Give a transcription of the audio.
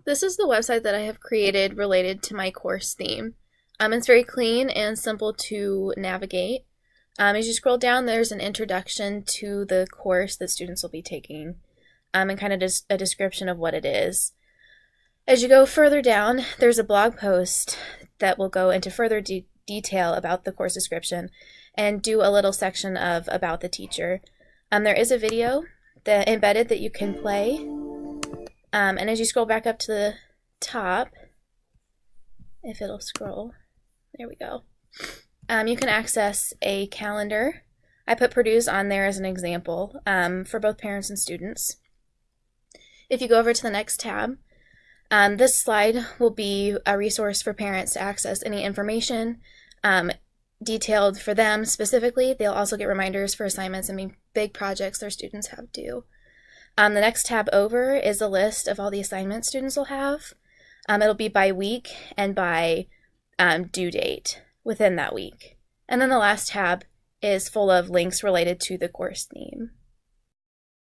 This is the website that I have created related to my course theme. It's very clean and simple to navigate. As you scroll down, there's an introduction to the course that students will be taking, and kind of just a description of what it is. As you go further down, there's a blog post that will go into further detail about the course description and do a little section of about the teacher. There is a video embedded that you can play. And as you scroll back up to the top, if it'll scroll, there we go. You can access a calendar. I put Purdue's on there as an example for both parents and students. If you go over to the next tab, this slide will be a resource for parents to access any information detailed for them specifically. They'll also get reminders for assignments and big projects their students have due. The next tab over is a list of all the assignments students will have. It'll be by week and by due date within that week. And then the last tab is full of links related to the course theme.